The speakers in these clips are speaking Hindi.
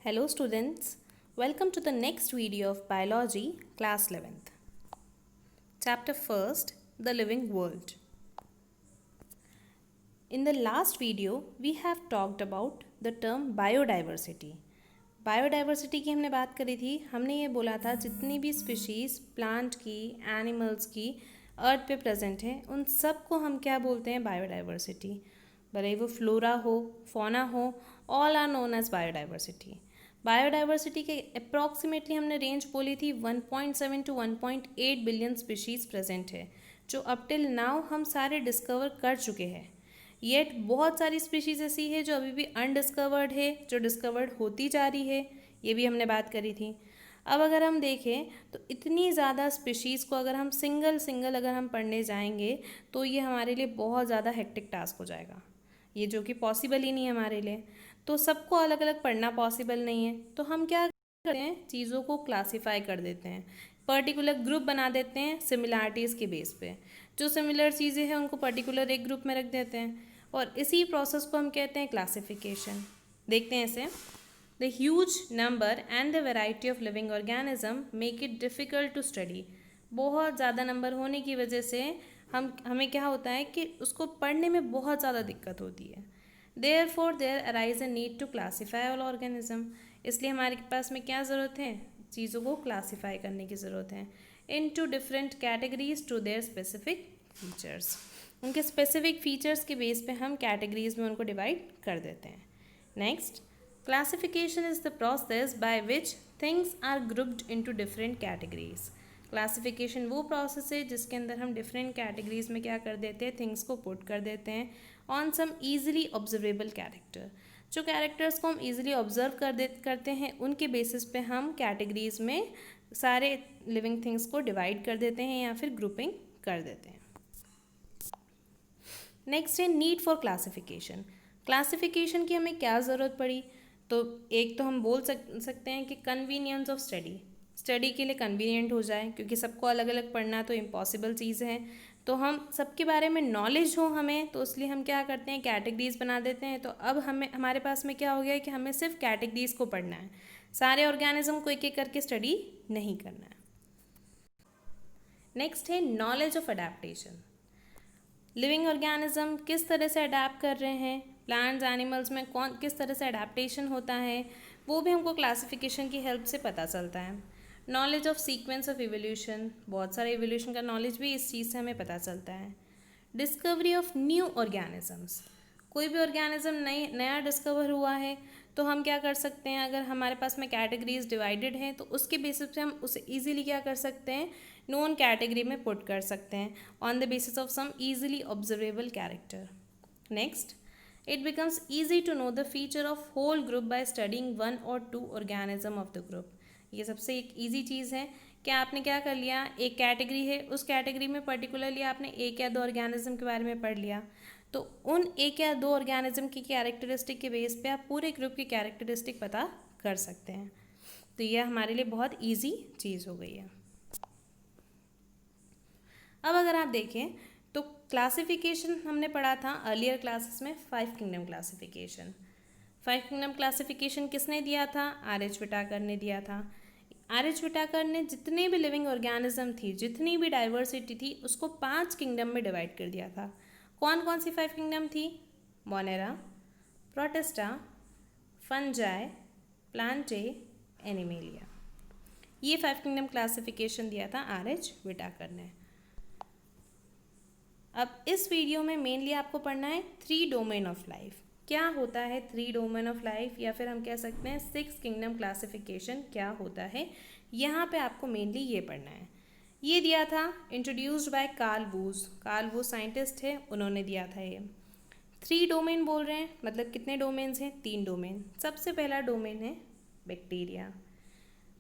Hello students, welcome to the next video of Biology, class 11th. Chapter 1st, The Living World. In the last video, we have talked about the term biodiversity. Biodiversity की हमने बात करी थी. हमने ये बोला था जितनी भी स्पीशीज़ प्लांट की, एनिमल्स की अर्थ पे प्रेजेंट हैं उन सब को हम क्या बोलते हैं? बायोडाइवर्सिटी. भले वो फ्लोरा हो, फौना हो, all are known as biodiversity. Biodiversity के अप्रॉक्सीमेटली हमने रेंज बोली थी 1.7 टू 1.8 बिलियन स्पीशीज़ प्रेजेंट है, जो अप टिल नाउ हम सारे डिस्कवर कर चुके हैं. येट बहुत सारी स्पीशीज़ ऐसी है जो अभी भी अनडिस्कवर्ड है, जो डिस्कवर्ड होती जा रही है. ये भी हमने बात करी थी. अब अगर हम देखें तो इतनी ज़्यादा स्पीशीज़ को अगर हम सिंगल अगर हम पढ़ने जाएंगे तो ये हमारे लिए बहुत ज़्यादा हेक्टिक टास्क हो जाएगा, ये जो कि पॉसिबल ही नहीं है हमारे लिए. तो सबको अलग अलग पढ़ना पॉसिबल नहीं है, तो हम क्या करते हैं, चीज़ों को क्लासीफाई कर देते हैं, पर्टिकुलर ग्रुप बना देते हैं सिमिलैरिटीज़ के बेस पे. जो सिमिलर चीज़ें हैं उनको पर्टिकुलर एक ग्रुप में रख देते हैं और इसी प्रोसेस को हम कहते हैं क्लासिफिकेशन. देखते हैं इसे. The huge number and the variety of living organism make it difficult to study. बहुत ज़्यादा नंबर होने की वजह से हमें क्या होता है कि उसको पढ़ने में बहुत ज़्यादा दिक्कत होती है. Therefore, there arise a need to classify all organism. इसलिए हमारे पास में क्या ज़रूरत है? चीज़ों को क्लासीफाई करने की ज़रूरत है into different categories to their specific features. उनके स्पेसिफिक फीचर्स के बेस पे हम कैटेगरीज में उनको डिवाइड कर देते हैं. Next, classification is the process by which things are grouped into different categories. Classification वो प्रोसेस है जिसके अंदर हम डिफरेंट कैटेगरीज में क्या कर देते हैं, थिंग्स को पुट कर देते हैं on some easily observable character. जो कैरेक्टर्स को हम ईजिली ऑब्जर्व करते हैं उनके बेसिस पे हम कैटेगरीज में सारे लिविंग थिंग्स को डिवाइड कर देते हैं या फिर ग्रुपिंग कर देते हैं. नेक्स्ट है नीड फॉर क्लासिफिकेशन. क्लासिफिकेशन की हमें क्या ज़रूरत पड़ी? तो एक तो हम बोल सकते हैं कि कन्वीनियंस ऑफ स्टडी के लिए कन्वीनियंट हो जाए, क्योंकि सबको अलग अलग पढ़ना तो इम्पॉसिबल चीज़ है. तो हम सबके बारे में नॉलेज हो हमें, तो इसलिए हम क्या करते हैं, कैटेगरीज बना देते हैं. तो अब हमारे पास में क्या हो गया है कि हमें सिर्फ कैटेगरीज को पढ़ना है, सारे ऑर्गेनिज्म को एक एक करके स्टडी नहीं करना है. नेक्स्ट है knowledge of adaptation. Living organism किस तरह से अडेप्ट कर रहे हैं, प्लांट्स एनिमल्स में किस तरह से अडेप्टेशन होता है, वो भी हमको क्लासिफिकेशन की हेल्प से पता चलता है. Knowledge of sequence of evolution, बहुत सारे इवोल्यूशन का नॉलेज भी इस चीज़ से हमें पता चलता है. Discovery of new organisms. कोई भी ऑर्गेनिज्म नया डिस्कवर हुआ है तो हम क्या कर सकते हैं, अगर हमारे पास में कैटेगरीज डिवाइडेड हैं तो उसके बेसिस पे हम उसे इजीली क्या कर सकते हैं, नोन कैटेगरी में पुट कर सकते हैं on the basis of some easily observable character. Next, it becomes easy to know the feature of whole group by studying one or two organism of the group. ये सबसे एक ईजी चीज़ है कि आपने क्या कर लिया, एक कैटेगरी है, उस कैटेगरी में पर्टिकुलरली आपने एक या दो ऑर्गेनिज्म के बारे में पढ़ लिया, तो उन एक या दो ऑर्गेनिज्म की कैरेक्टरिस्टिक के बेस पे आप पूरे ग्रुप की कैरेक्टरिस्टिक पता कर सकते हैं. तो यह हमारे लिए बहुत ईजी चीज़ हो गई है. अब अगर आप देखें तो क्लासिफिकेशन हमने पढ़ा था अर्लियर क्लासेस में 5 किंगडम क्लासिफिकेशन. 5 किंगडम क्लासिफिकेशन किसने दिया था? R.H. विटाकर ने दिया था. R.H. विटाकर ने जितने भी लिविंग ऑर्गेनिज्म थी, जितनी भी डाइवर्सिटी थी, उसको 5 किंगडम में डिवाइड कर दिया था. कौन कौन सी 5 किंगडम थी? Monera, protista, Fungi, Plantae, Animalia. ये 5 किंगडम क्लासिफिकेशन दिया था R.H. विटाकर ने. अब इस वीडियो में मेनली आपको पढ़ना है 3 डोमेन ऑफ लाइफ. क्या होता है 3 डोमेन ऑफ लाइफ, या फिर हम कह सकते हैं 6 किंगडम क्लासिफिकेशन क्या होता है, यहाँ पे आपको मेनली ये पढ़ना है. ये दिया था introduced by Carl Woese. Carl Woese scientist है, उन्होंने दिया था ये. 3 डोमेन बोल रहे हैं, मतलब कितने डोमेन्स हैं? 3 डोमेन. सबसे पहला डोमेन है बैक्टीरिया,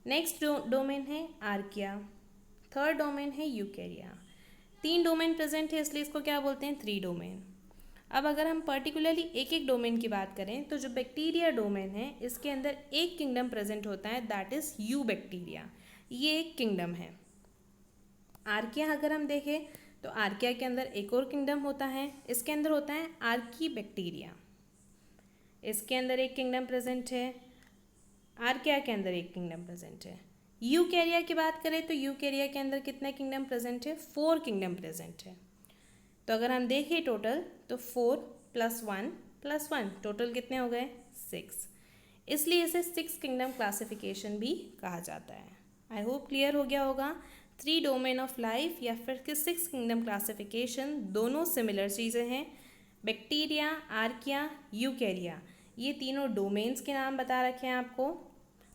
नेक्स्ट डोमेन है आर्किया, थर्ड डोमेन है यूकेरिया. 3 डोमेन प्रेजेंट है, इसलिए इसको क्या बोलते हैं? 3 डोमेन. अब अगर हम पर्टिकुलरली एक एक डोमेन की बात करें तो जो बैक्टीरिया डोमेन है इसके अंदर एक किंगडम प्रेजेंट होता है, दैट इज़ यू बैक्टीरिया. ये एक किंगडम है. आर्किया अगर हम देखें तो आर्किया के अंदर एक और किंगडम होता है, इसके अंदर होता है आर्की बैक्टीरिया. इसके अंदर एक किंगडम प्रेजेंट है आर्किया के अंदर एक किंगडम प्रेजेंट है। यूकैरिया की बात करें तो यूकैरिया के अंदर कितने किंगडम प्रेजेंट है? 4 किंगडम प्रेजेंट है। तो अगर हम देखें टोटल तो 4 + 1 टोटल कितने हो गए? 6। इसलिए इसे 6 किंगडम क्लासिफिकेशन भी कहा जाता है। आई होप क्लियर हो गया होगा। 3 डोमेन ऑफ लाइफ या फिर 6 किंगडम क्लासिफिकेशन दोनों सिमिलर चीज़ें हैं। बैक्टीरिया, आर्किया, यूकैरिया, ये तीनों डोमेन्स के नाम बता रखे हैं आपको।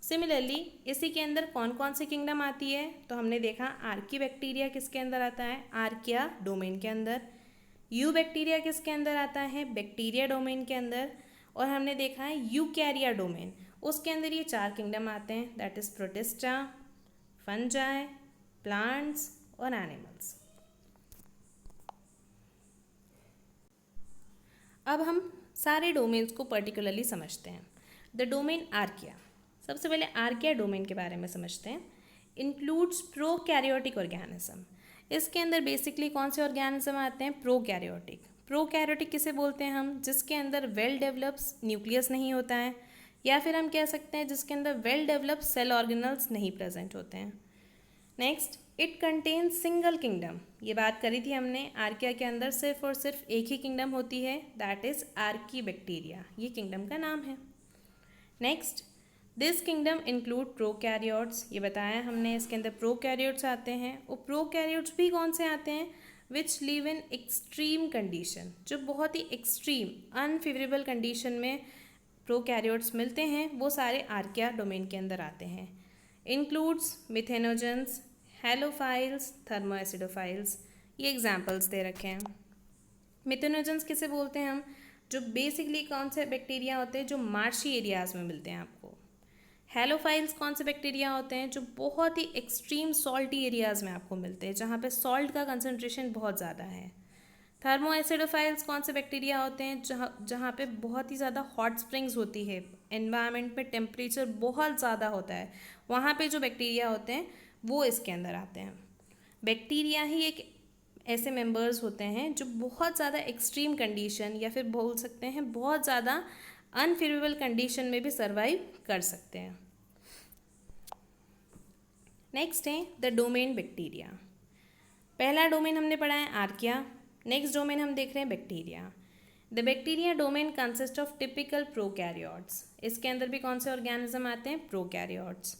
सिमिलरली इसी के अंदर कौन कौन सी किंगडम आती है? तो हमने देखा आर्की बैक्टीरिया किसके अंदर आता है? आर्किया डोमेन के अंदर। यू बैक्टीरिया किसके अंदर आता है? बैक्टीरिया डोमेन के अंदर। और हमने देखा है यूकैरिया डोमेन, उसके अंदर ये 4 किंगडम आते हैं, that is protista, fungi, plants और एनिमल्स। अब हम सारे डोमेन्स को पर्टिकुलरली समझते हैं। द डोमेन आर्किया, सबसे पहले आर्किया डोमेन के बारे में समझते हैं। Includes prokaryotic organism. इसके अंदर बेसिकली कौन से ऑर्गेनिज्म आते हैं? प्रोकैरियोटिक। प्रोकैरियोटिक किसे बोलते हैं हम? जिसके अंदर वेल डेवलप्ड न्यूक्लियस नहीं होता है, या फिर हम कह सकते हैं जिसके अंदर वेल डेवलप्ड सेल ऑर्गेनल्स नहीं प्रेजेंट होते हैं। Next, it contains single kingdom. ये बात करी थी हमने, आर्किया के अंदर सिर्फ और सिर्फ एक ही किंगडम होती है, दैट इज आर्की बैक्टीरिया, ये किंगडम का नाम है। Next, this kingdom include prokaryotes, ये बताया हमने, इसके अंदर प्रोकैरियोट्स आते हैं। और प्रोकैरियोट्स भी कौन से आते हैं? Which live in extreme condition, जो बहुत ही एक्सट्रीम अनफेवरेबल कंडीशन में प्रोकैरियोट्स मिलते हैं, वो सारे आर्किया डोमेन के अंदर आते हैं। इंक्लूड्स मिथेनोजेंस, हेलोफाइल्स, थर्मोएसिडोफाइल्स, ये एग्जाम्पल्स दे रखे हैं। मिथेनोजेंस किसे बोलते हैं हम? जो बेसिकली कौन से बैक्टीरिया होते हैं जो मार्शी एरियाज में मिलते हैं आपको। हेलोफाइल्स कौन से बैक्टीरिया होते हैं? जो बहुत ही एक्सट्रीम सॉल्टी एरियाज में आपको मिलते हैं, जहाँ पे सॉल्ट का कंसनट्रेशन बहुत ज़्यादा है। थर्मोएसिडोफाइल्स कौन से बैक्टीरिया होते हैं? जहाँ पे बहुत ही ज़्यादा हॉट स्प्रिंग्स होती है, एनवायरनमेंट में टेम्परेचर बहुत ज़्यादा होता है, वहाँ पे जो बैक्टीरिया होते हैं वो इसके अंदर आते हैं। बैक्टीरिया ही एक ऐसे मेंबर्स होते हैं जो बहुत ज़्यादा एक्सट्रीम कंडीशन या फिर बोल सकते हैं बहुत ज़्यादा अनफेवरेबल कंडीशन में भी सर्वाइव कर सकते हैं। नेक्स्ट है द डोमेन बैक्टीरिया। पहला डोमेन हमने पढ़ा है आर्किया, नेक्स्ट डोमेन हम देख रहे हैं bacteria. The bacteria domain consist of typical prokaryotes. इसके अंदर भी कौन से ऑर्गेनिज्म आते हैं? Prokaryotes.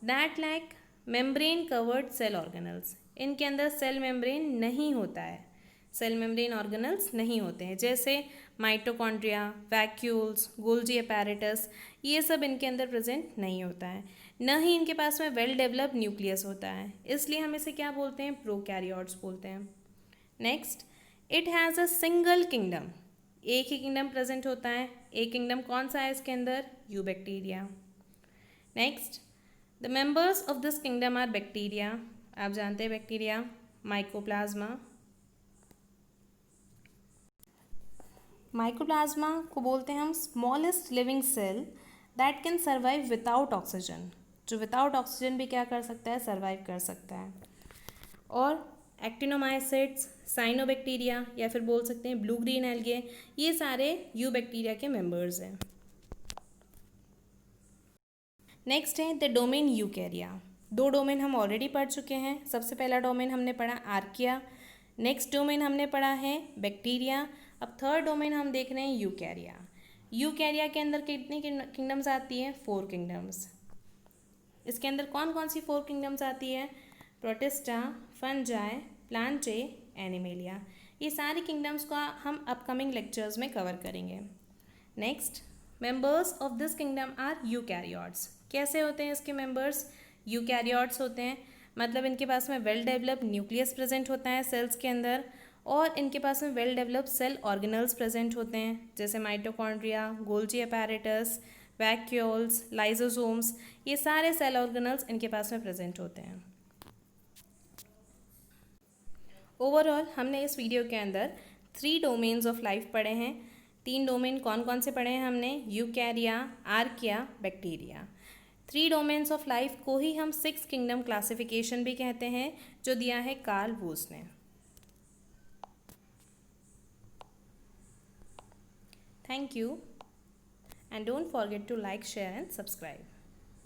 That like membrane covered cell organelles, इनके अंदर सेल मेम्ब्रेन नहीं होता है, सेल मेम्ब्रेन ऑर्गेनल्स नहीं होते हैं, जैसे माइटोकॉन्ड्रिया, वैक्यूल्स, गोल्जी अपैरेटस, ये सब इनके अंदर प्रेजेंट नहीं होता है। न ही इनके पास में वेल डेवलप्ड न्यूक्लियस होता है, इसलिए हम इसे क्या बोलते हैं? प्रोकैरियोट्स बोलते हैं। Next, it has a single kingdom, एक ही किंगडम प्रेजेंट होता है। एक किंगडम कौन सा है इसके अंदर? Eubacteria. Next, the members of this kingdom are bacteria, आप जानते हैं बैक्टीरिया, माइकोप्लाज्मा। माइकोप्लाज्मा को बोलते हैं हम smallest living cell that can survive without oxygen, जो विदाउट ऑक्सीजन भी क्या कर सकता है? सर्वाइव कर सकता है। और एक्टिनोमाइसिट्स, साइनोबैक्टीरिया या फिर बोल सकते हैं ब्लू ग्रीन एल्गे, ये सारे यूबैक्टीरिया के मेंबर्स हैं। नेक्स्ट है द डोमेन यूकैरिया। 2 डोमेन हम ऑलरेडी पढ़ चुके हैं। सबसे पहला डोमेन हमने पढ़ा आर्किया, नेक्स्ट डोमेन हमने पढ़ा है बैक्टीरिया। अब थर्ड डोमेन हम देख रहे हैं यूकैरिया। यूकैरिया के अंदर कितनी किंगडम्स आती हैं? 4 किंगडम्स। इसके अंदर कौन कौन सी 4 किंगडम्स आती है? Protista, Fungi, Plantae, Animalia. ये सारी किंगडम्स का हम अपकमिंग लेक्चर्स में कवर करेंगे। Next, members of this kingdom are eukaryotes. कैसे होते हैं इसके मेंबर्स? यूकैरियोट्स होते हैं, मतलब इनके पास में वेल डेवलप्ड न्यूक्लियस प्रेजेंट होता है सेल्स के अंदर, और इनके पास में well developed cell organelles present होते हैं, जैसे mitochondria, Golgi apparatus, vacuoles, lysosomes, ये सारे सेल ऑर्गेनल्स इनके पास में प्रेजेंट होते हैं। ओवरऑल हमने इस वीडियो के अंदर 3 डोमेन्स ऑफ लाइफ पढ़े हैं। 3 डोमेन कौन कौन से पढ़े हैं हमने? यूकैरिया, archaea, bacteria. 3 domains of life को ही हम 6 किंगडम क्लासिफिकेशन भी कहते हैं, जो दिया है कार्ल वूस ने। Thank you, and don't forget to like, share and subscribe.